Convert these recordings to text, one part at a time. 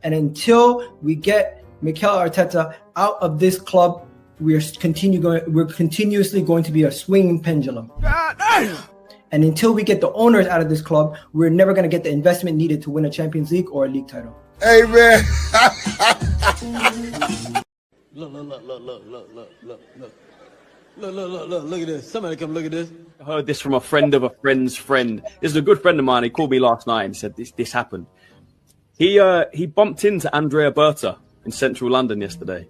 And until we get Mikel Arteta out of this club, we're continuously going to be a swinging pendulum. God damn! And until we get the owners out of this club, we're never going to get the investment needed to win a Champions League or a league title. Hey, man. Look at this. Somebody come look at this. I heard this from a friend of a friend's friend. This is a good friend of mine. He called me last night and said this happened. He bumped into Andrea Berta in central London yesterday.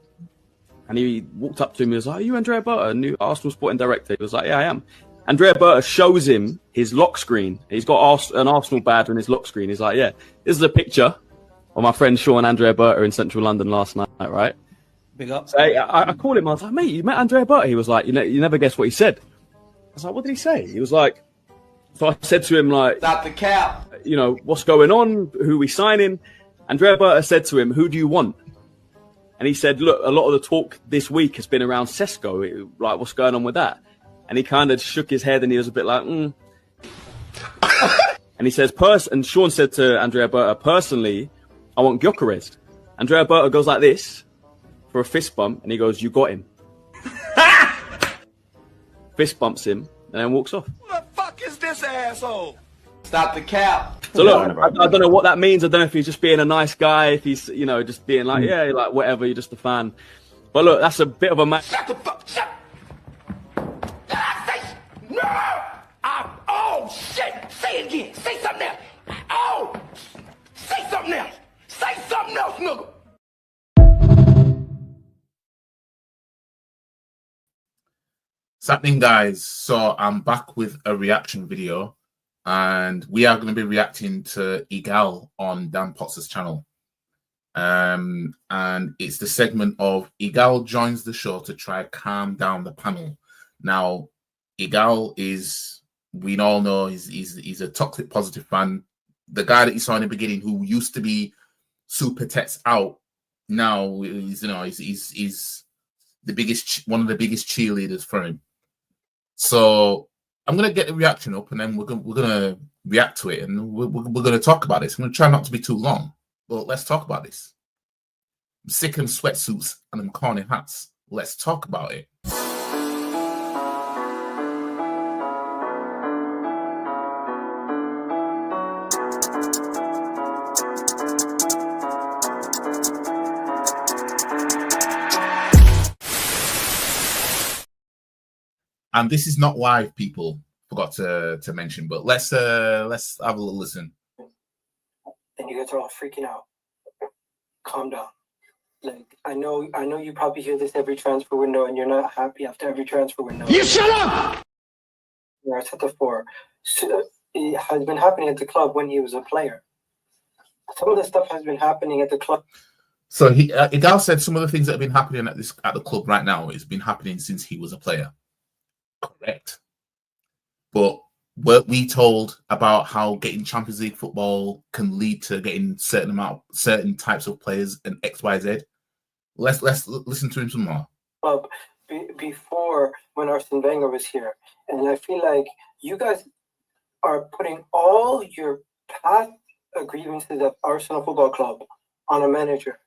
And he walked up to him and was like, "Are you Andrea Berta, new Arsenal sporting director?" He was like, "Yeah, I am." Andrea Berta shows him his lock screen. He's got an Arsenal badge on his lock screen. He's like, "Yeah, this is a picture of my friend Sean Andrea Berta in central London last night, right?" Big up. So I called him. I was like, "Mate, you met Andrea Berta?" He was like, "You never guess what he said." I was like, "What did he say?" He was like, so I said to him, like, "Stop the cap. You know, what's going on? Who are we signing?" Andrea Berta said to him, "Who do you want?" And he said, "Look, a lot of the talk this week has been around Sesko. Like, what's going on with that?" And he kind of shook his head and he was a bit like, And he says, and Sean said to Andrea Berta, "Personally, I want Gyökeres." Andrea Berta goes like this for a fist bump and he goes, "You got him." Fist bumps him and then walks off. Who the fuck is this asshole? Stop the cap." So look, I don't know what that means. I don't know if he's just being a nice guy, if he's, just being like, yeah, like whatever, you're just a fan. But look, that's a bit of a match. Shut the fuck, shut. No! Oh, shit! Say it again. Say something else. Oh! Say something else. Say something else, nigga. What's happening, guys? So I'm back with a reaction video, and we are going to be reacting to Egal on Dan Potter's channel. And it's the segment of Egal joins the show to try calm down the panel. Now, Egal is, we all know, he's a toxic positive fan. The guy that you saw in the beginning, who used to be super text out, now he's the biggest, one of the biggest cheerleaders for him. So I'm gonna get the reaction up, and then we're gonna react to it, and we're gonna talk about this. I'm gonna try not to be too long, but let's talk about this. I'm sick of them sweatsuits and them corny hats. Let's talk about it. And this is not live, people. Forgot to mention, but let's have a little listen. And you guys are all freaking out. Calm down. Like, I know you probably hear this every transfer window, and you're not happy after every transfer window. You shut up! You're Arteta 4. So it has been happening at the club when he was a player. Some of the stuff has been happening at the club. So Egal said some of the things that have been happening at the club right now has been happening since he was a player. Correct. But weren't we told about how getting Champions League football can lead to getting certain types of players and XYZ? Let's listen to him some more. Before, when Arsene Wenger was here, and I feel like you guys are putting all your past grievances of Arsenal Football Club on a manager.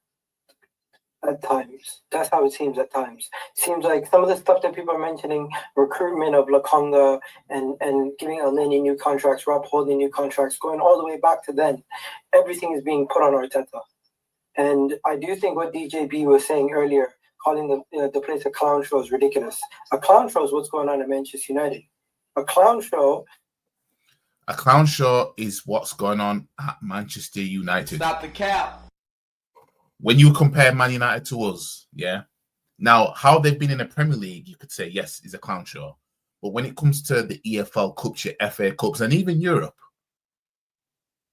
At times, that's how it seems. At times, seems like some of the stuff that people are mentioning, recruitment of Lakonga and giving Elneny new contracts, Rob Holding new contracts, going all the way back to then, everything is being put on Arteta. And I do think what DJB was saying earlier, calling the place a clown show, is ridiculous. A clown show is what's going on at Manchester United. A clown show is what's going on at Manchester United. Stop the cap. When you compare Man United to us, yeah. Now, how they've been in the Premier League, you could say, yes, is a clown show. But when it comes to the EFL Cups, your FA Cups, and even Europe,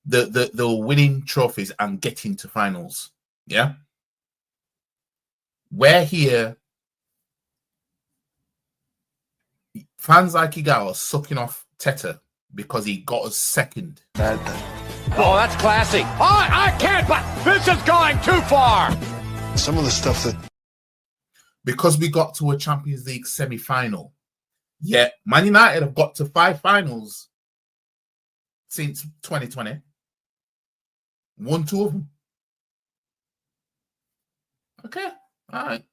the winning trophies and getting to finals, yeah. We're here. Fans like Egal are sucking off Teta because he got us second. Oh, that's classy. I can't, but this is going too far. Some of the stuff that... Because we got to a Champions League semi-final. Yeah, Man United have got to 5 finals since 2020. Won 2 of them. Okay. All right.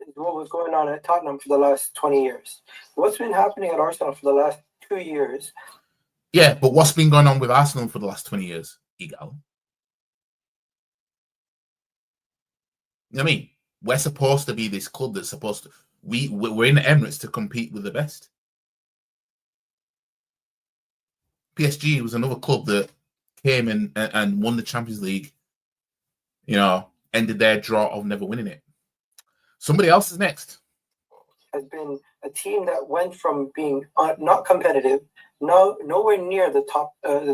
Is what was going on at Tottenham for the last 20 years. What's been happening at Arsenal for the last 2 years? Yeah, but what's been going on with Arsenal for the last 20 years, Egal? You know what I mean? We're supposed to be this club that's supposed to... We're in the Emirates to compete with the best. PSG was another club that came and won the Champions League, you know, ended their draw of never winning it. Somebody else is next. Has been a team that went from being not competitive, nowhere near the top of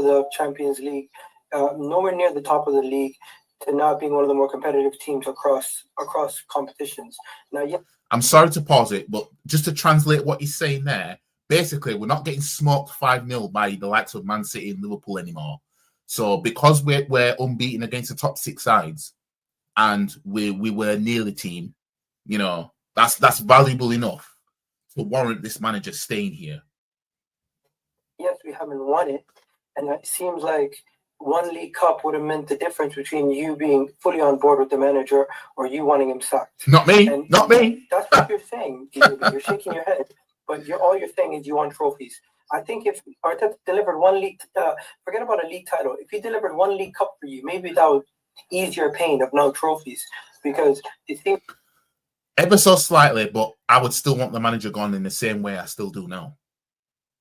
the Champions League, nowhere near the top of the league, to now being one of the more competitive teams across competitions. Now, yeah, I'm sorry to pause it, but just to translate what he's saying there, basically, we're not getting smoked 5-0 by the likes of Man City and Liverpool anymore. So because we're unbeaten against the top 6 sides, and we were near the team, you know, that's valuable enough to warrant this manager staying here. yes, we haven't won it, and it seems like one League Cup would have meant the difference between you being fully on board with the manager or you wanting him sacked. Not me. And not me. That's what you're saying. You're shaking your head, but all you're saying is you want trophies. I think if Arteta delivered one league, forget about a league title. If he delivered one League Cup for you, maybe that would ease your pain of no trophies, because it seems ever so slightly, but I would still want the manager gone in the same way I still do now.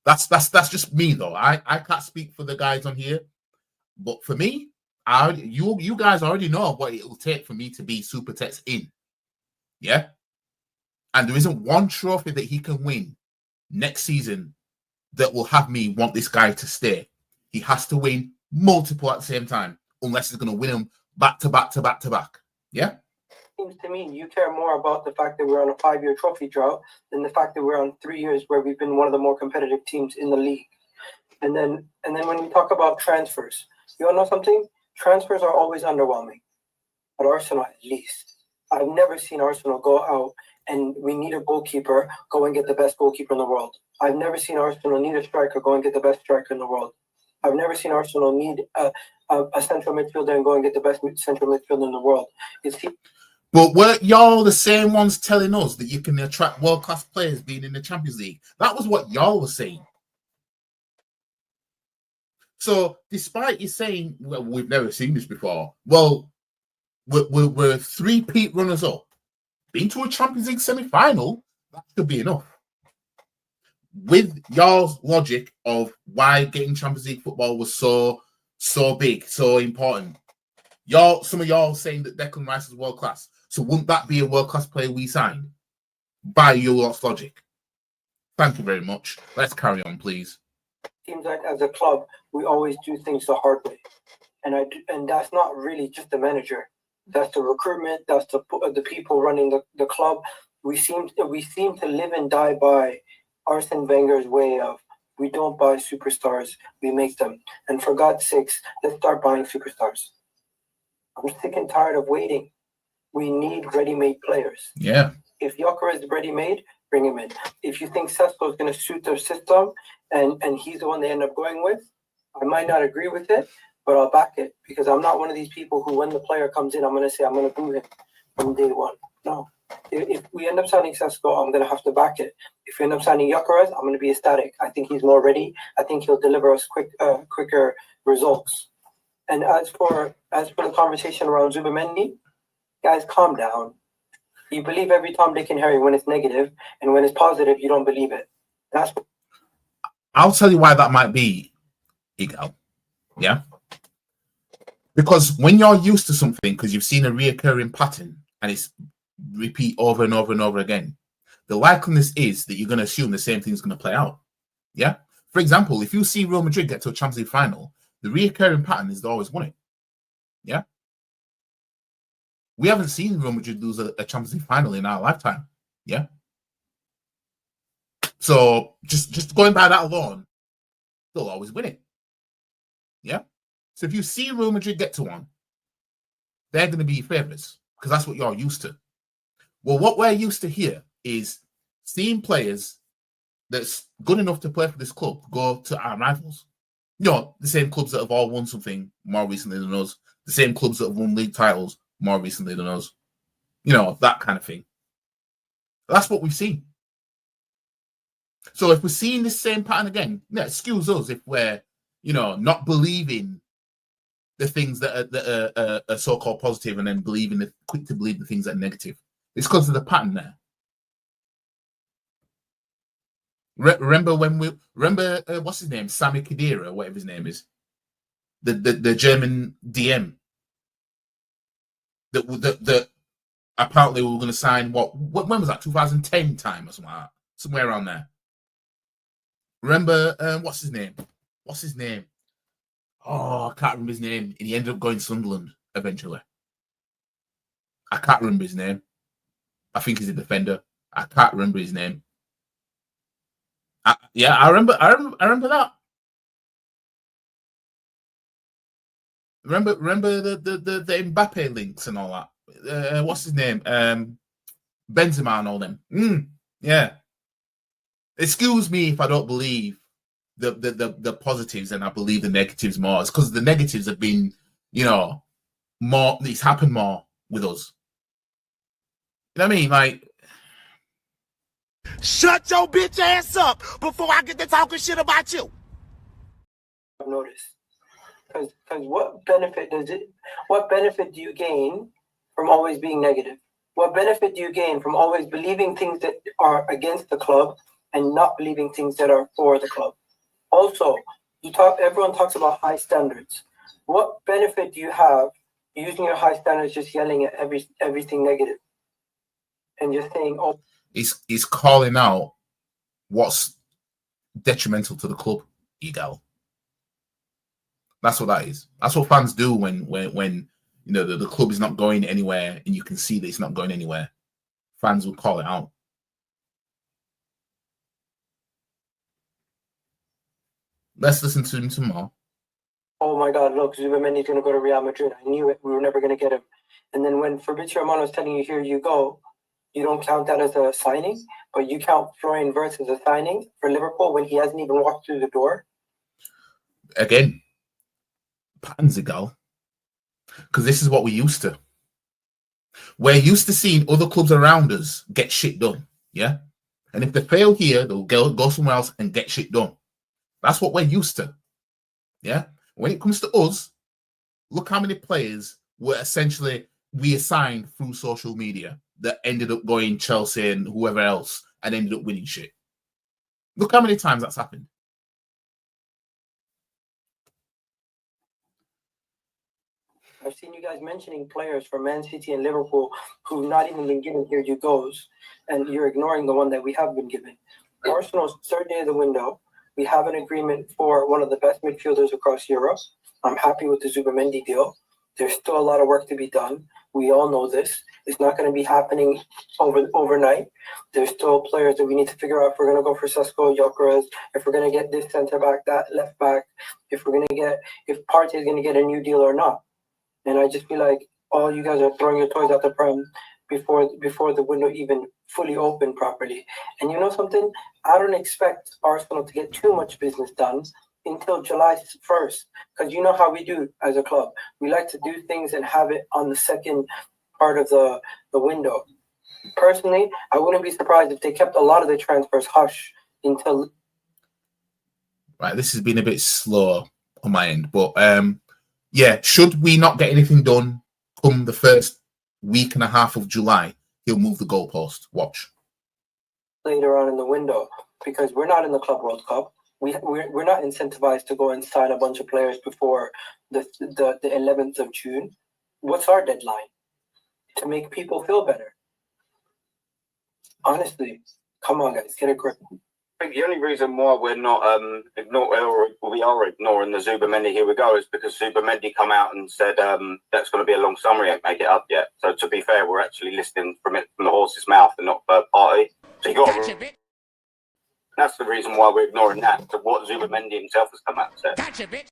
That's just me though. I can't speak for the guys on here, but for me, you guys already know what it will take for me to be Super Tex in. Yeah, and there isn't one trophy that he can win next season that will have me want this guy to stay. He has to win multiple at the same time, unless he's going to win them back to back to back to back. Yeah. Seems to me you care more about the fact that we're on a 5-year trophy drought than the fact that we're on 3 years where we've been one of the more competitive teams in the league. And then when we talk about transfers, you want to know something? Transfers are always underwhelming. At Arsenal, at least. I've never seen Arsenal go out and we need a goalkeeper, go and get the best goalkeeper in the world. I've never seen Arsenal need a striker, go and get the best striker in the world. I've never seen Arsenal need a central midfielder and go and get the best central midfielder in the world. But weren't y'all the same ones telling us that you can attract world-class players being in the Champions League? That was what y'all were saying. So, despite you saying, well, we've never seen this before, well, we're 3-peat runners-up. Been to a Champions League semi-final, that should be enough. With y'all's logic of why getting Champions League football was so big, so important, some of y'all saying that Declan Rice is world-class. So wouldn't that be a world-class player we signed? By your lot's logic. Thank you very much. Let's carry on, please. Seems like as a club, we always do things the hard way. And that's not really just the manager. That's the recruitment, that's the people running the club. We seem to live and die by Arsene Wenger's way of, we don't buy superstars, we make them. And for God's sakes, let's start buying superstars. I'm sick and tired of waiting. We need ready-made players. Yeah. If Joker is ready-made, bring him in. If you think Sesko is going to suit their system and he's the one they end up going with, I might not agree with it, but I'll back it, because I'm not one of these people who, when the player comes in, I'm going to say I'm going to boo him from day one. No. If we end up signing Sesko, I'm going to have to back it. If we end up signing Gyökeres, I'm going to be ecstatic. I think he's more ready. I think he'll deliver us quicker results. And as for the conversation around Zubimendi, guys, calm down. You believe every Tom, Dick, and Harry when it's negative, and when it's positive, you don't believe it. I'll tell you why that might be, Egal. Yeah? Because when you're used to something, because you've seen a reoccurring pattern, and it's repeat over and over and over again, the likeliness is that you're going to assume the same thing's going to play out. Yeah? For example, if you see Real Madrid get to a Champions League final, the reoccurring pattern is they always won it. Yeah? We haven't seen Real Madrid lose a Champions League final in our lifetime. Yeah? So, just going by that alone, they'll always win it. Yeah? So if you see Real Madrid get to one, they're going to be favourites, because that's what you're used to. Well, what we're used to here is seeing players that's good enough to play for this club go to our rivals. You know, the same clubs that have all won something more recently than us, the same clubs that have won league titles more recently than us. You know, that kind of thing. That's what we've seen. So if we're seeing this same pattern again, excuse us if we're, you know, not believing the things that are so-called positive and then quick to believe the things that are negative. It's because of the pattern there. Remember what's his name, Sami Khedira, whatever his name is, the German DM that apparently we were going to sign. When was that? 2010 time or something like that, somewhere around there. Remember what's his name? Oh, I can't remember his name. And he ended up going to Sunderland eventually. I can't remember his name. I think he's a defender. I can't remember his name. I remember that. Remember the Mbappe links and all that. What's his name? Benzema and all them. Yeah. Excuse me if I don't believe the positives and I believe the negatives more. It's because the negatives have been, you know, more. It's happened more with us. You know what I mean? Like, Shut your bitch ass up before I get to talking shit about you. I've noticed. Because what benefit do you gain from always being negative? What benefit do you gain from always believing things that are against the club and not believing things that are for the club? Also, everyone talks about high standards. What benefit do you have using your high standards, just yelling at everything negative and just saying, "Oh"? He's calling out what's detrimental to the club, Egal. That's what that is. That's what fans do when you know the club is not going anywhere and you can see that it's not going anywhere. Fans will call it out. Let's listen to him some more. Oh my God, look, Zubamendi's going to go to Real Madrid. I knew it. We were never going to get him. And then when Fabrizio Romano is telling you, here you go, you don't count that as a signing, but you count Florian Wirtz as a signing for Liverpool when he hasn't even walked through the door. Again, patterns, Egal. Because this is what we're used to. We're used to seeing other clubs around us get shit done, yeah? And if they fail here, they'll go somewhere else and get shit done. That's what we're used to, yeah? When it comes to us, look how many players were essentially we assigned through social media that ended up going Chelsea and whoever else and ended up winning shit. Look how many times that's happened. I've seen you guys mentioning players from Man City and Liverpool who've not even been given here you goes, and you're ignoring the one that we have been given. Arsenal's third day of the window. We have an agreement for one of the best midfielders across Europe. I'm happy with the Zubamendi deal. There's still a lot of work to be done. We all know this. It's not going to be happening overnight. There's still players that we need to figure out if we're going to go for Sesko, Gyökeres, if we're going to get this centre back, that left back, if Partey is going to get a new deal or not. And I just feel like all you guys are throwing your toys out the pram before the window even fully opened properly. And you know something? I don't expect Arsenal to get too much business done until July 1st, because you know how we do as a club. We like to do things and have it on the second part of the window. Personally, I wouldn't be surprised if they kept a lot of the transfers hush until... Right, this has been a bit slow on my end, but yeah, should we not get anything done come the first week and a half of July, he'll move the goalpost. Watch. Later on in the window, because we're not in the Club World Cup. We're not incentivized to go and sign a bunch of players before the 11th of June. What's our deadline? To make people feel better. Honestly, come on, guys, get a grip. I think the only reason why we're not we are ignoring the Zubamendi here we go is because Zubamendi come out and said that's going to be a long summer, he ain't make it up yet. So to be fair, we're actually listening from the horse's mouth and not third party. So you got that's the reason why we're ignoring that. To what Zubamendi himself has come out and said. Gotcha, bitch.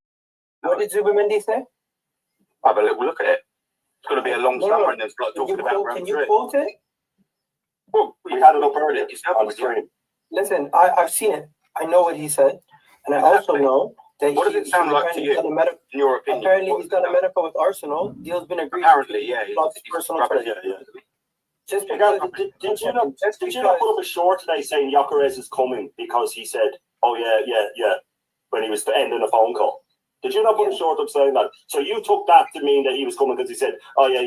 What did Zubamendi say? Have a little look at it. It's going to be a long summer, and then start talking about Real Can Madrid. you quote it? Well, you had it up earlier yourself on the screen. Listen, I've seen it. I know what he said. And I also know that What does it sound like to you, in your opinion? Apparently, What he's does it done a sound like? medical with Arsenal. Deal's been agreed. Apparently, yeah. Plus personal rubbish. choice. Just Did because, you not put up a short today saying Gyökeres is coming because he said, "Oh yeah," when he was ending a phone call? Did you not put a short up saying that? So you took that to mean that he was coming because he said, "Oh yeah,"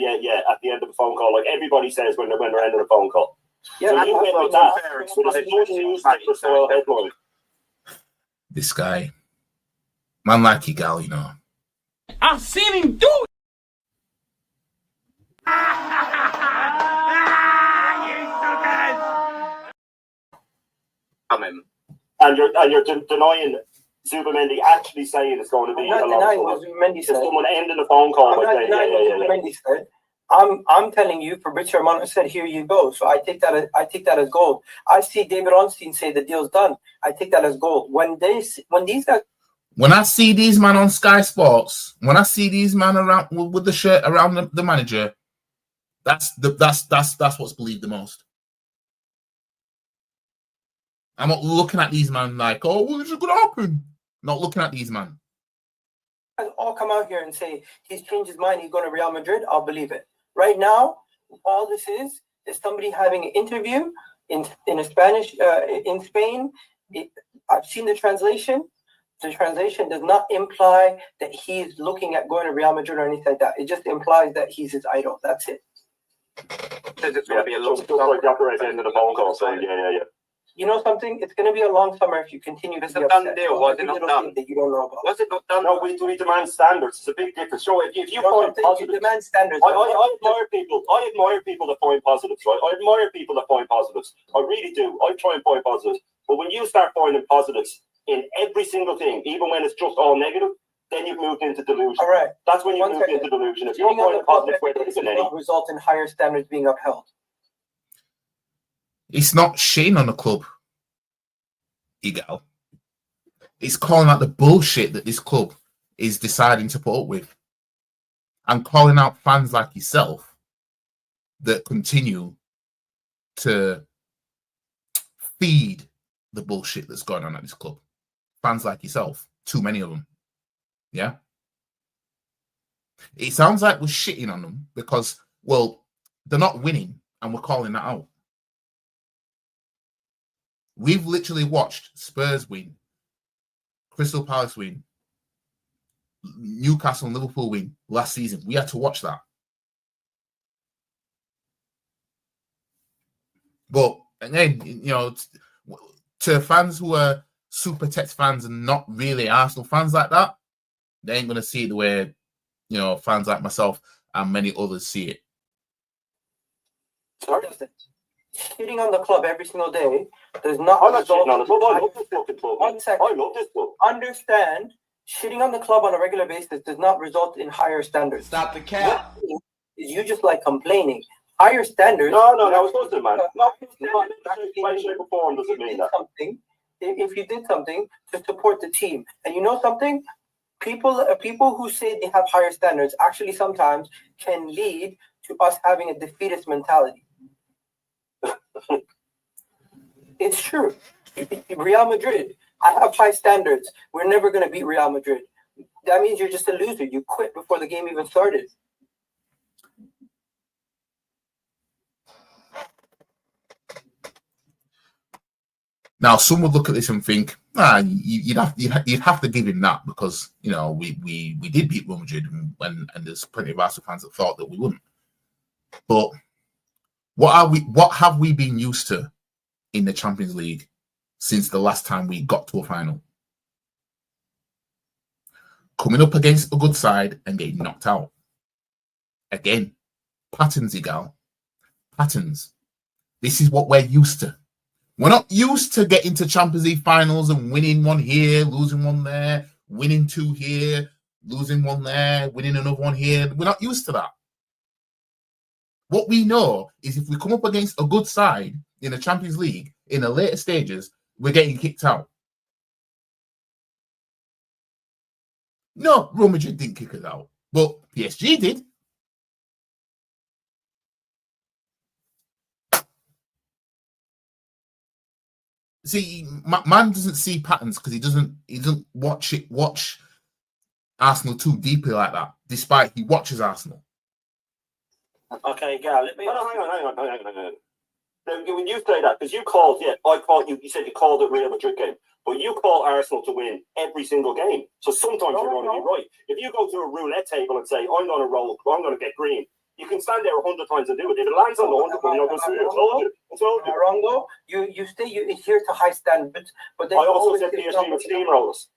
at the end of the phone call, like everybody says when they're ending a phone call. Yeah, so you went with that with a good newspaper style headline. This guy, man, like Egal, you know. I've seen him do it. And you're denying Zubamendi actually saying it's going to be I'm not denying what Zubamendi said. Someone ending the phone call I'm by not saying, denying what Zubamendi said. I'm telling you, Fabrizio Romano said, "Here you go." So I take that as gold. I see David Ornstein say the deal's done. I take that as gold. When these guys, when I see these man on Sky Sports, when I see these man around with the shirt around the manager, that's what's believed the most. I'm not looking at these man like, oh, well, this is gonna happen. Not looking at these man. all come out here and say he's changed his mind, he's going to Real Madrid, I'll believe it. Right now, all this is somebody having an interview in a Spanish in Spain. I've seen the translation. The translation does not imply that he's looking at going to Real Madrid or anything like that. It just implies that he's his idol. That's it. It's going to be a long You know something? It's going to be a long summer if you continue to It's a done deal. Why is it not done? That you don't know about. Was it not done? No, we demand standards. It's a big difference. So if you find positives, demand standards. I admire people. I admire people that find positives, right? I admire people that find positives. I really do. I try and find positives. But when you start finding positives in every single thing, even when it's just all negative, then you've moved into delusion. All right. That's when you move into delusion. If you're finding positive where there isn't any, result in higher standards being upheld. It's not shitting on the club, Egal. It's calling out the bullshit that this club is deciding to put up with, and calling out fans like yourself that continue to feed the bullshit that's going on at this club. Fans like yourself, too many of them. Yeah. It sounds like we're shitting on them because, well, they're not winning and we're calling that out. We've literally watched Spurs win, Crystal Palace win, Newcastle and Liverpool win last season. We had to watch that. But again, you know, to fans who are Super Tex fans and not really Arsenal fans like that, they ain't going to see it the way, you know, fans like myself and many others see it. Sorry? Shitting on the club every single day does not. I'm not shitting on the club. I love this fucking club. 1 second. I love this club. Understand, shitting on the club on a regular basis does not result in higher standards. Stop the cap. You just like complaining. Higher standards. No, that was supposed to, man. No, shape or form doesn't mean that. If you did something to support the team, and you know something, people who say they have higher standards actually sometimes can lead to us having a defeatist mentality. It's true. Real Madrid, I have high standards. We're never going to beat Real Madrid. That means you're just a loser. You quit before the game even started. Now, some would look at this and think, you'd have to give him that because, you know, we did beat Real Madrid and there's plenty of Arsenal fans that thought that we wouldn't. But what have we been used to in the Champions League since the last time we got to a final? Coming up against a good side and getting knocked out. Again, patterns, Egal. Patterns. This is what we're used to. We're not used to getting to Champions League finals and winning one here, losing one there, winning two here, losing one there, winning another one here. We're not used to that. What we know is if we come up against a good side in the Champions League in the later stages, we're getting kicked out. No, Real Madrid didn't kick us out, but PSG did. see, man doesn't see patterns because he doesn't watch Arsenal too deeply like that. Despite he watches Arsenal. Okay, Gal, let me. Hang on. When you say that, because you called, I called you. You said you called it Real Madrid game, but you call Arsenal to win every single game. So sometimes you're going to be right. If you go to a roulette table and say, "I'm going to roll, I'm going to get green," you can stand there 100 times and do it. If it lands on the 100, you're going to say, "I told you." Wrong though. You say you adhere to high standards, but then I also said PSG with steamrollers.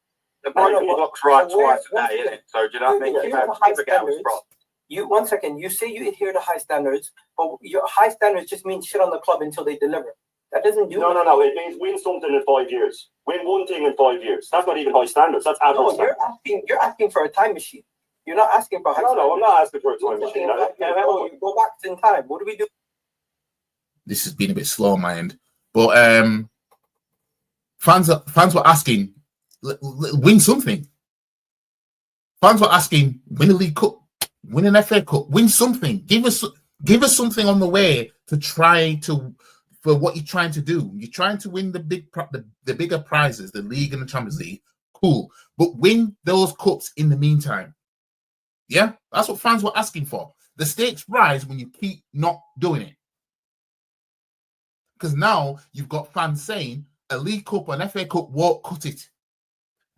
The breaking block's right twice a day, isn't it? So do you not think you 1 second, you say you adhere to high standards, but your high standards just mean shit on the club until they deliver. That doesn't do anything. No. It means win something in 5 years. Win one thing in 5 years. That's not even high standards. That's average. No, you're asking for a time machine. You're not asking for high standards. No, I'm not asking for a time machine. You go back in time. What do we do? This has been a bit slow on my end, but fans were asking, win something. Fans were asking, win a League Cup, win an FA Cup, win something. Give us something on the way to try to for what you're trying to do. You're trying to win the bigger prizes, the league and the Champions League. Cool, but win those cups in the meantime. Yeah, that's what fans were asking for. The stakes rise when you keep not doing it. Because now you've got fans saying a League Cup, an FA Cup won't cut it.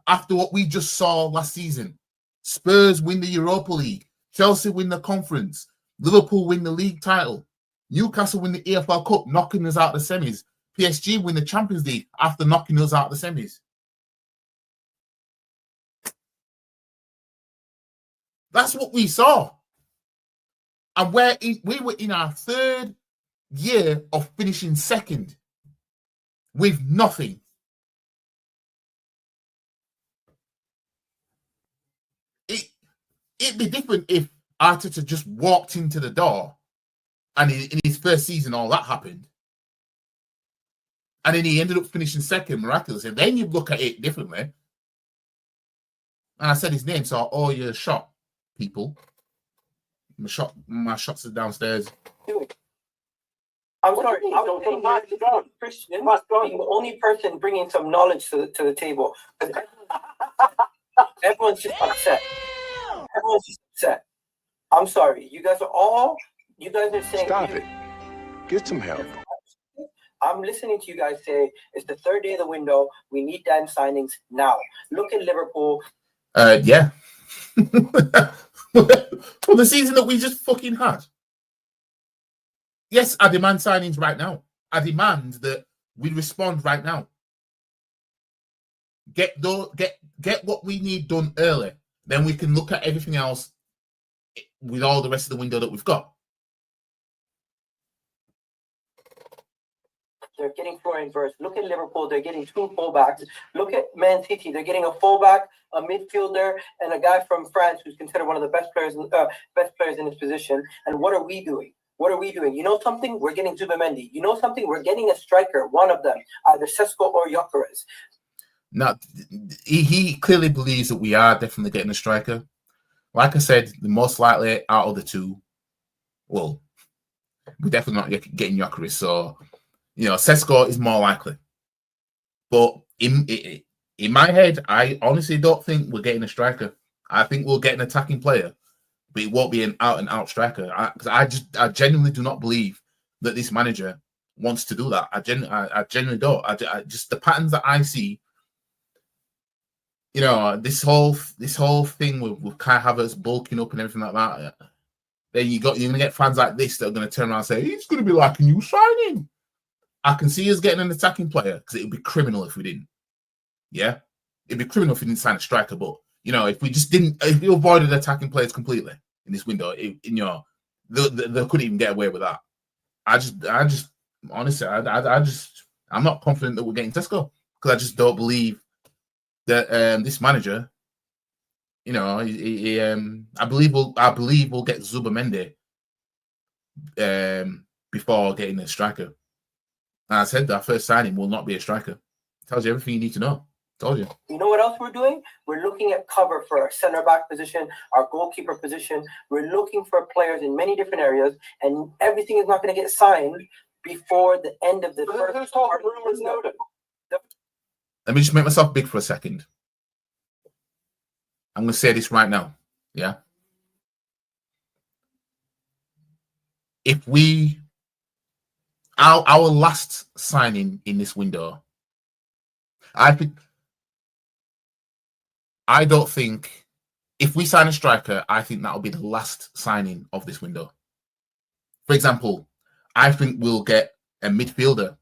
After what we just saw last season, Spurs win the Europa League, Chelsea win the Conference, Liverpool win the league title, Newcastle win the EFL Cup, knocking us out of the semis, PSG win the Champions League after knocking us out of the semis. That's what we saw. And we were in our third year of finishing second with nothing. It'd be different if Arteta just walked into the door and in his first season all that happened. And then he ended up finishing second miraculously. Then you look at it differently. And I said his name, so all your shot, people. My shots are downstairs. I'm sorry. Christian being the only person bringing some knowledge to the table. Everyone's just upset. I'm sorry. You guys are saying. Stop it. Get some help. I'm listening to you guys say it's the third day of the window. We need damn signings now. Look at Liverpool. Yeah. For the season that we just fucking had. Yes, I demand signings right now. I demand that we respond right now. Get what we need done early. Then we can look at everything else with all the rest of the window that we've got. They're getting Florian Wirtz. Look at Liverpool. They're getting two fullbacks. Look at Man City. They're getting a fullback, a midfielder, and a guy from France who's considered one of the best players in his position. And what are we doing? You know something? We're getting Zubamendi. You know something? We're getting a striker, one of them, either Sesko or Gyökeres. Now, he clearly believes that we are definitely getting a striker. Like I said, the most likely out of the two, well, we're definitely not getting Gyökeres. So, Sesko is more likely. But in my head, I honestly don't think we're getting a striker. I think we'll get an attacking player, but it won't be an out-and-out striker. Because I genuinely do not believe that this manager wants to do that. I genuinely don't. I just the patterns that I see. This whole thing with Kai Havertz bulking up and everything like that. Then you're gonna get fans like this that are gonna turn around and say he's gonna be like a new signing. I can see us getting an attacking player because it would be criminal if we didn't. Yeah, it'd be criminal if we didn't sign a striker. But if we avoided attacking players completely in this window, they couldn't even get away with that. I just honestly, I'm not confident that we're getting Sesko because I just don't believe that this manager, I believe we'll get Zubamendi before getting a striker. And I said that first signing will not be a striker. Tells you everything you need to know. Told you. You know what else we're doing? We're looking at cover for our center back position, our goalkeeper position. We're looking for players in many different areas, and everything is not going to get signed before the end of the first. Who's talking rumors now? let me just make myself big for a second. I'm going to say this right now. Yeah. If we, our last signing in this window, I don't think, if we sign a striker, I think that'll be the last signing of this window. For example, I think we'll get a midfielder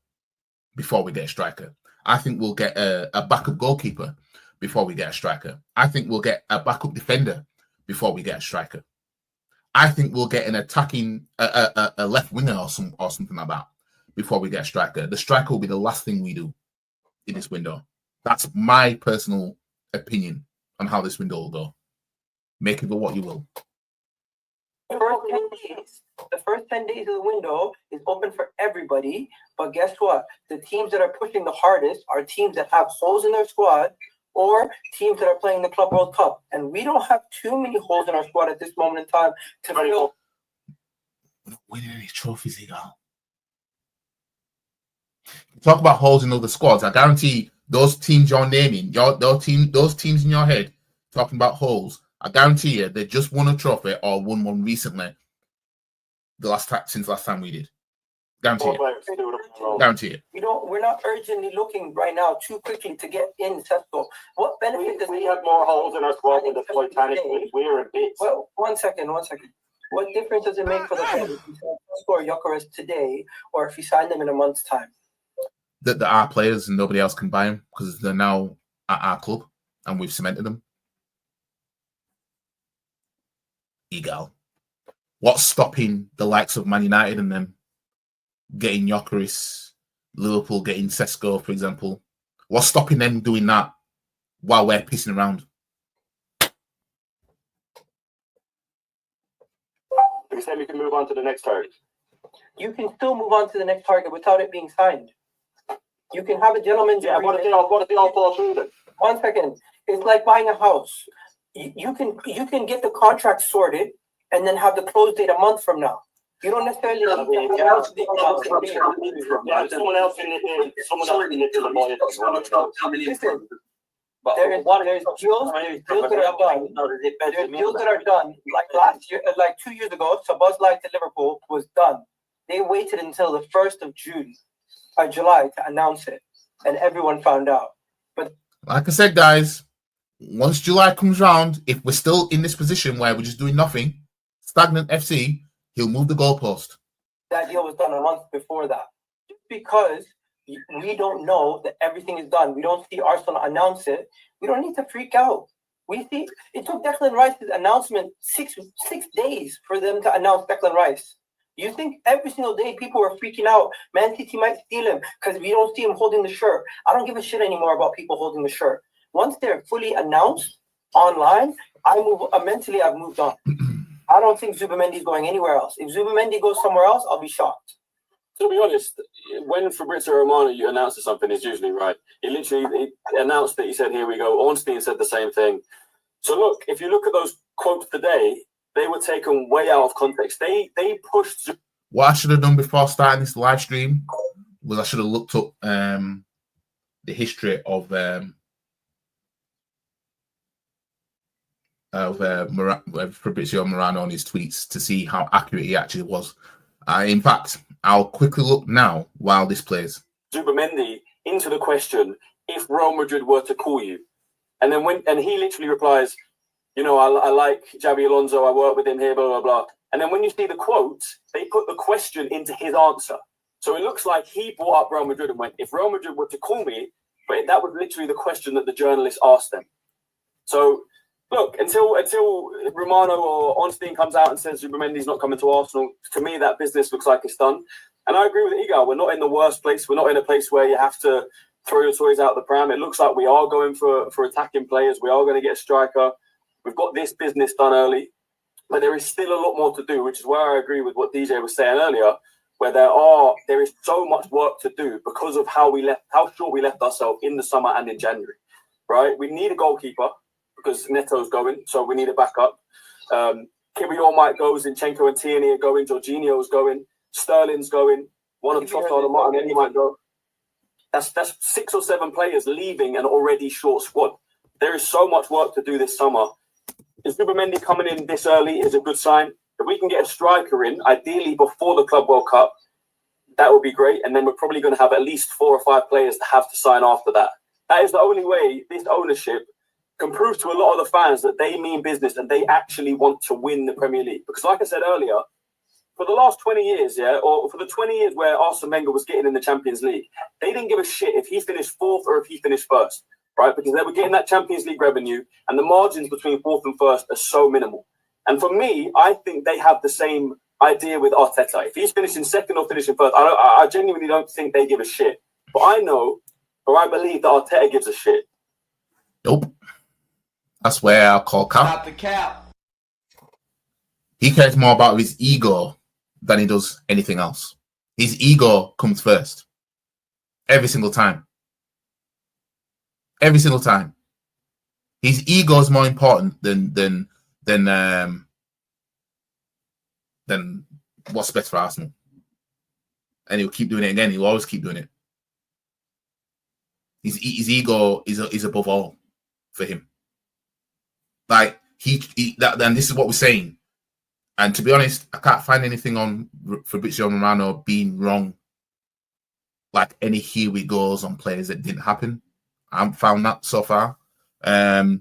before we get a striker. I think we'll get a backup goalkeeper before we get a striker. I think we'll get a backup defender before we get a striker. I think we'll get an attacking a left winger or something like that before we get a striker. The striker will be the last thing we do in this window. That's my personal opinion on how this window will go. Make it what you will. The first 10 days of the window is open for everybody. But guess what? The teams that are pushing the hardest are teams that have holes in their squad or teams that are playing the Club World Cup. And we don't have too many holes in our squad at this moment in time to fill. We're not winning any trophies, Egal. Talk about holes in other squads. I guarantee those teams you're naming, those teams in your head talking about holes, I guarantee you they just won a trophy or won one recently. Since last time we did. Guarantee it. Guarantee it. We're not urgently looking right now too quickly to get in Cesco. What benefit does we have more holes in our squad than the Titanic? We're in bits. Well, one second. What difference does it make for the club if you sign Cesco or Gyökeres today, or if you sign them in a month's time? That there are players and nobody else can buy them because they're now at our club and we've cemented them. Egal. What's stopping the likes of Man United and them getting Gyökeres, Liverpool getting Cesco, for example? What's stopping them doing that while we're pissing around? You said we can move on to the next target. You can still move on to the next target without it being signed. You can have a gentleman's agreement. What if they all fall through then? 1 second. It's like buying a house. You can get the contract sorted and then have the close date a month from now. You don't necessarily need someone else in it. Someone else in it. Listen, there's deals that are done. There's deals that are done. Like last year, like 2 years ago, Sabaz Light to Liverpool was done. They waited until the 1st of July to announce it, and everyone found out. But like I said, guys, once July comes round, if we're still in this position where we're just doing nothing, stagnant FC, he'll move the goalpost. That deal was done a month before that. Just because we don't know that everything is done, we don't see Arsenal announce it, we don't need to freak out. We see it took Declan Rice's announcement six days for them to announce Declan Rice. You think every single day people were freaking out, Man City might steal him because we don't see him holding the shirt. I don't give a shit anymore about people holding the shirt. Once they're fully announced online, mentally I've moved on. I don't think Zubimendi is going anywhere else. If Zubimendi goes somewhere else, I'll be shocked. To be honest, when Fabrizio Romano announces something, it's usually right. He announced that he said, "Here we go." Ornstein said the same thing. So look, if you look at those quotes today, they were taken way out of context. They pushed. What I should have done before starting this live stream was I should have looked up the history of Fabrizio Romano on his tweets to see how accurate he actually was. In fact, I'll quickly look now while this plays. Zubimendi into the question, if Real Madrid were to call you, and then he literally replies, I like Xabi Alonso, I work with him here, blah, blah, blah. And then when you see the quotes, they put the question into his answer. So it looks like he brought up Real Madrid and went, if Real Madrid were to call me, but that was literally the question that the journalist asked them. So look, until Romano or Ornstein comes out and says Zubimendi's not coming to Arsenal, to me that business looks like it's done. And I agree with Egal. We're not in the worst place. We're not in a place where you have to throw your toys out the pram. It looks like we are going for attacking players. We are going to get a striker. We've got this business done early, but there is still a lot more to do, which is where I agree with what DJ was saying earlier, where there is so much work to do because of how short we left ourselves in the summer and in January, right? We need a goalkeeper because Neto's going, so we need a backup. Kiwior might go, Zinchenko and Tierney are going, Jorginho's going, Sterling's going, one of Trossard and Martinelli might go. That's 6 or 7 players leaving an already short squad. There is so much work to do this summer. Is Zubimendi coming in this early is a good sign. If we can get a striker in, ideally before the Club World Cup, that would be great. And then we're probably going to have at least 4 or 5 players to have to sign after that. That is the only way this ownership can prove to a lot of the fans that they mean business and they actually want to win the Premier League. Because like I said earlier, for the last 20 years, or for the 20 years where Arsene Wenger was getting in the Champions League, they didn't give a shit if he finished 4th or if he finished 1st, right? Because they were getting that Champions League revenue and the margins between 4th and 1st are so minimal. And for me, I think they have the same idea with Arteta. If he's finishing 2nd or finishing 1st, I genuinely don't think they give a shit. But I know, or I believe that Arteta gives a shit. Nope. That's where I'll call cap. Stop the cap. He cares more about his ego than he does anything else. His ego comes first. Every single time. Every single time. His ego is more important than what's best for Arsenal. And he'll keep doing it again. He'll always keep doing it. His ego is above all for him. Like and this is what we're saying. And to be honest, I can't find anything on Fabrizio Romano being wrong. Like any here we goes on players that didn't happen. I haven't found that so far. Yeah,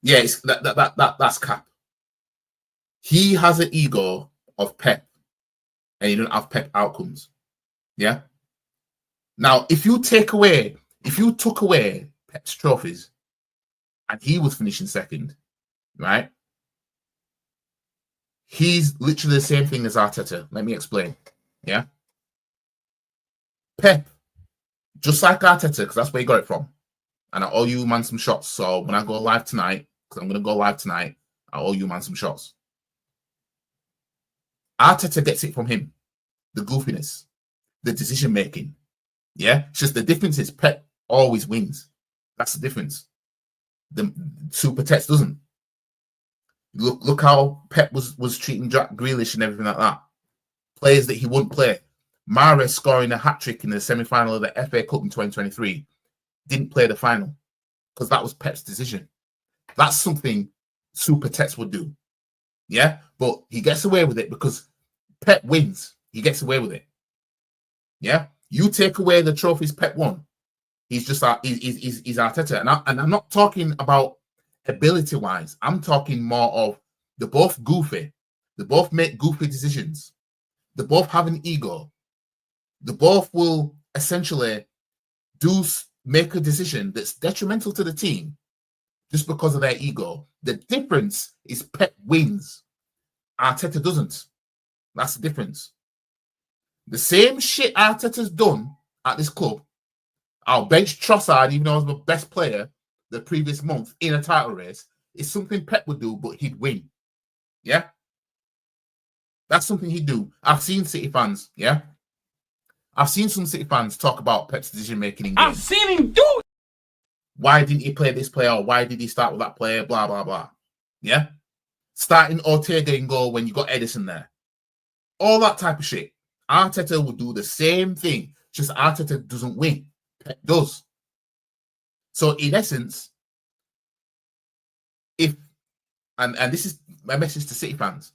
it's that's cap. He has an ego of Pep, and he don't have Pep outcomes. Yeah. Now, if you took away Pep's trophies, and he was finishing 2nd, right? He's literally the same thing as Arteta. Let me explain. Yeah. Pep, just like Arteta, because that's where he got it from. And I owe you, man, some shots. So when I go live tonight, because I'm going to go live tonight, I owe you, man, some shots. Arteta gets it from him. The goofiness, the decision making. Yeah. It's just the difference is Pep always wins. That's the difference. The Super Tex doesn't. Look how Pep was treating Jack Grealish and everything like that. Players that he wouldn't play. Mahrez scoring a hat-trick in the semi-final of the FA Cup in 2023. Didn't play the final because that was Pep's decision. That's something Super Tex would do. Yeah? But he gets away with it because Pep wins. He gets away with it. Yeah? You take away the trophies Pep won. He's just he's Arteta. And I'm not talking about ability-wise. I'm talking more of they're both goofy. They both make goofy decisions. They both have an ego. They both will essentially make a decision that's detrimental to the team just because of their ego. The difference is Pep wins. Arteta doesn't. That's the difference. The same shit Arteta's done at this club. I'll bench Trossard, even though I was my best player the previous month in a title race, is something Pep would do, but he'd win. Yeah? That's something he'd do. I've seen City fans, yeah? I've seen some City fans talk about Pep's decision-making in games. I've seen him do it. Why didn't he play this player? Or why did he start with that player? Blah, blah, blah. Yeah? Starting Ortega in goal when you got Edison there. All that type of shit. Arteta would do the same thing. Just Arteta doesn't win. Pep does. So in essence, and this is my message to City fans,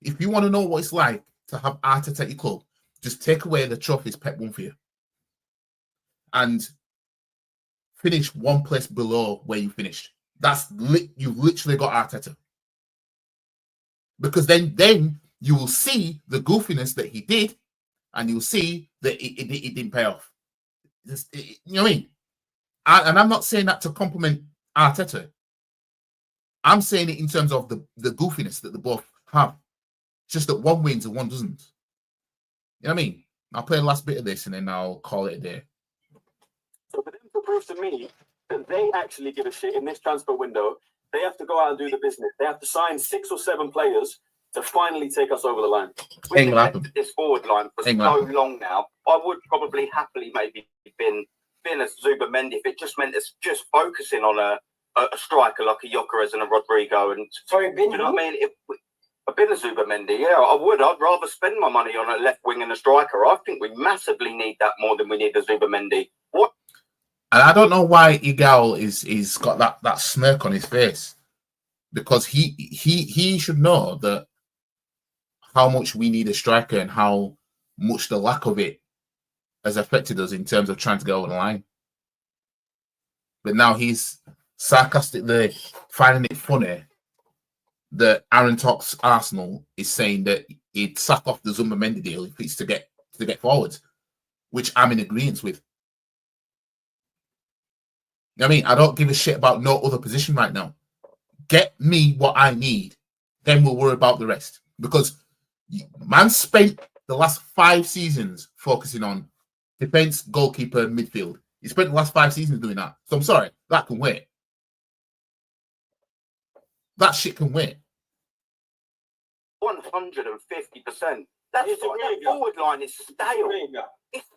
if you want to know what it's like to have Arteta at your club, just take away the trophies Pep won for you and finish one place below where you finished. You've literally got Arteta. Because then you will see the goofiness that he did, and you'll see that it didn't pay off. You know what I mean? And I'm not saying that to compliment Arteta. I'm saying it in terms of the goofiness that they both have. Just that one wins and one doesn't. You know what I mean? I'll play the last bit of this and then I'll call it a day. So for them to prove to me that they actually give a shit in this transfer window, they have to go out and do the business. They have to sign 6 or 7 players to finally take us over the line. We've been this forward line for so long now. I would probably happily maybe been a Zubimendi if it just meant it's just focusing on a striker like a Gyökeres and a Rodrigo. And sorry, you know what I mean? I've been a Zubimendi. Yeah, I would. I'd rather spend my money on a left wing and a striker. I think we massively need that more than we need a Zubimendi. What? And I don't know why Egal is got that smirk on his face, because he should know that how much we need a striker and how much the lack of it has affected us in terms of trying to get over the line. But now he's sarcastically finding it funny that Aaron Talks Arsenal is saying that he'd sack off the Zubimendi deal if it's to get forward, which I'm in agreement with. I mean, I don't give a shit about no other position right now. Get me what I need, then we'll worry about the rest. Because man spent the last 5 seasons focusing on defense, goalkeeper, midfield. He spent the last 5 seasons doing that. So I'm sorry, that can wait. That shit can wait. 150%. That forward line is stale.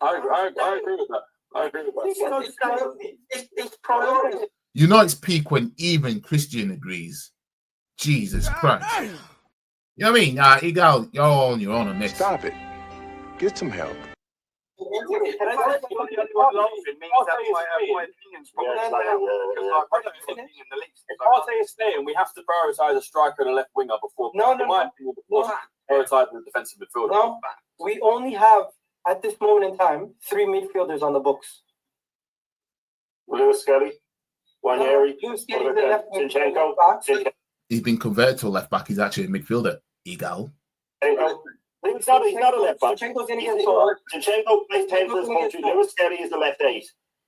I agree with that. I agree with that. It's priority. You know it's peak when even Christian agrees. Jesus Christ. You know what I mean? Egal, you're on your own on this. Stop it. Get some help. If Arteta is staying, we have to prioritise a striker and a left winger before. Prioritise the defensive midfielder. No, we only have at this moment in time 3 midfielders on the books. Lewis Skelly, Wanyeri, Zinchenko. He's been converted to a left back. He's actually a midfielder. Egal. He's not a left back. Zinchenko's in against Saul. Zinchenko plays 10 for his country. Lewis Skelly is the left 8.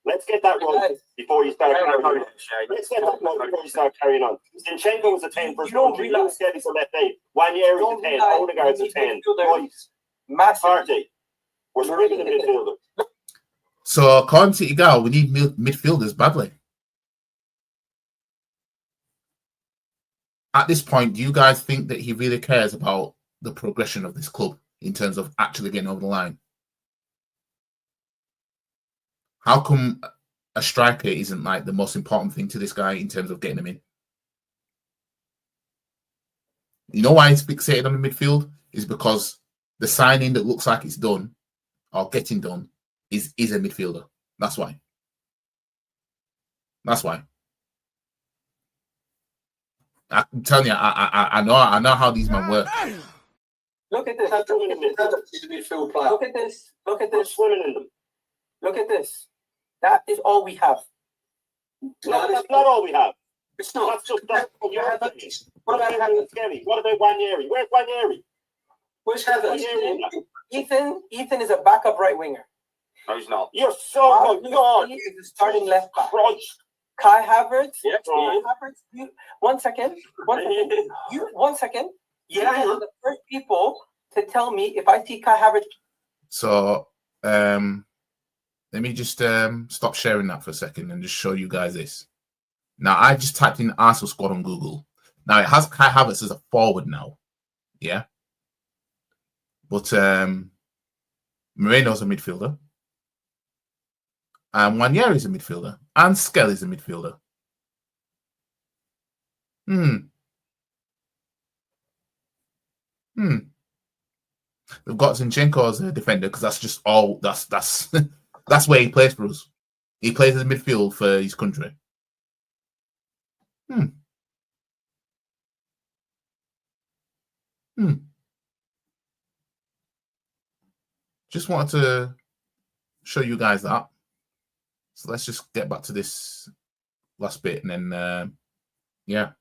Let's get that right before you start carrying on. Let's get that right before you start carrying on. Zinchenko was a 10 for his country. Lewis Skelly's a left 8. Wanyeri's a 10. Odegaard's a 10. Massive party. We're stripping the midfielder. So according to Egal, we need midfielders badly. At this point, do you guys think that he really cares about the progression of this club in terms of actually getting over the line? How come a striker isn't like the most important thing to this guy in terms of getting him in? You know why he's fixated on the midfield? Is because the signing that looks like it's done or getting done is a midfielder. That's why. That's why. I'm telling you, I know how these men work. Look at this. Look at this. Look at this. Swimming in them. Look at this. That is all we have. No, that's not all we have. It's not. That's just that. What about Skelly? What about Wanyeri? Where's Wanyeri? Where's Heather? Ethan is a backup right winger. No, he's not. You're so good. He is the starting left back. Christ. Kai Havertz. Yeah. Kai Havertz. One second. Yeah, you're the first people to tell me if I see Kai Havertz. So let me just stop sharing that for a second and just show you guys this. Now I just typed in Arsenal squad on Google. Now it has Kai Havertz as a forward now. Yeah. But Moreno's a midfielder. And Wanyeri's a midfielder. And Skelly's a midfielder. We've got Zinchenko as a defender because that's just all that's where he plays for us. He plays as midfield for his country. Just wanted to show you guys that. So let's just get back to this last bit and then yeah.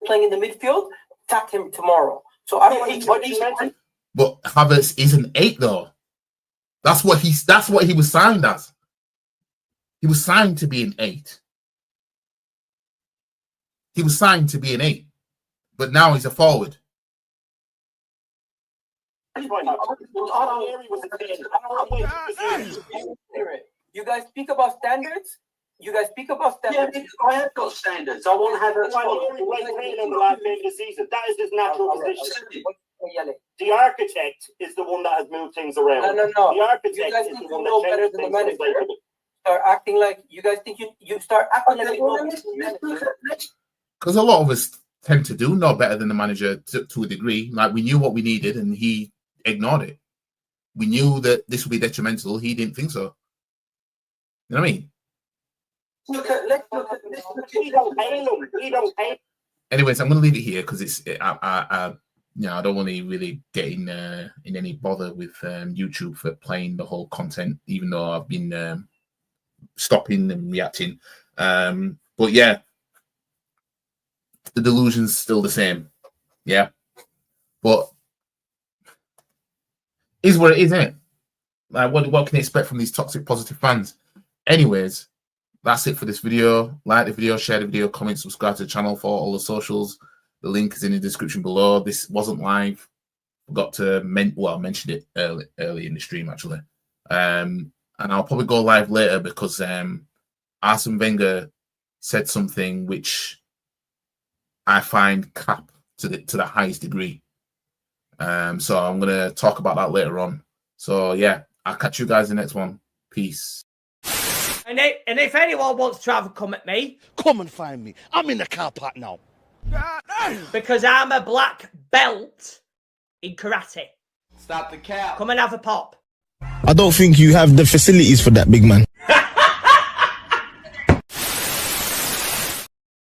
Playing in the midfield, attack him tomorrow. So I don't want But Havertz is an 8 though. That's what he was signed as. He was signed to be an 8. He was signed to be an 8. But now he's a forward. You guys speak about standards. Yeah, I have got standards. I want to have a in the last game of the season. That is his natural position. The architect is the one that has moved things around. No. The architect you guys is think the one you know that better than the manager. Start acting like you guys think you start acting like you know. Because a lot of us tend to do know better than the manager to a degree. Like, we knew what we needed and he ignored it. We knew that this would be detrimental. He didn't think so. You know what I mean? Let's look at this. He don't pay him. He don't pay. Anyways, I'm going to leave it here because it's I don't want to really get in any bother with YouTube for playing the whole content, even though I've been stopping and reacting. But yeah, the delusion's still the same. Yeah, but is what it is, isn't it? Like, what can you expect from these toxic positive fans? Anyways, that's it for this video. Like the video, share the video, comment, subscribe to the channel for all the socials. The link is in the description below. This wasn't live. Forgot to mention it early in the stream, actually. And I'll probably go live later because Arsene Wenger said something which I find crap to the highest degree. So I'm going to talk about that later on. So yeah, I'll catch you guys in the next one. Peace. And if anyone wants to have a come at me, Come and find me. I'm in the car park now. because I'm a black belt in karate, Stop the cap. come and have a pop. I don't think you have the facilities for that, big man.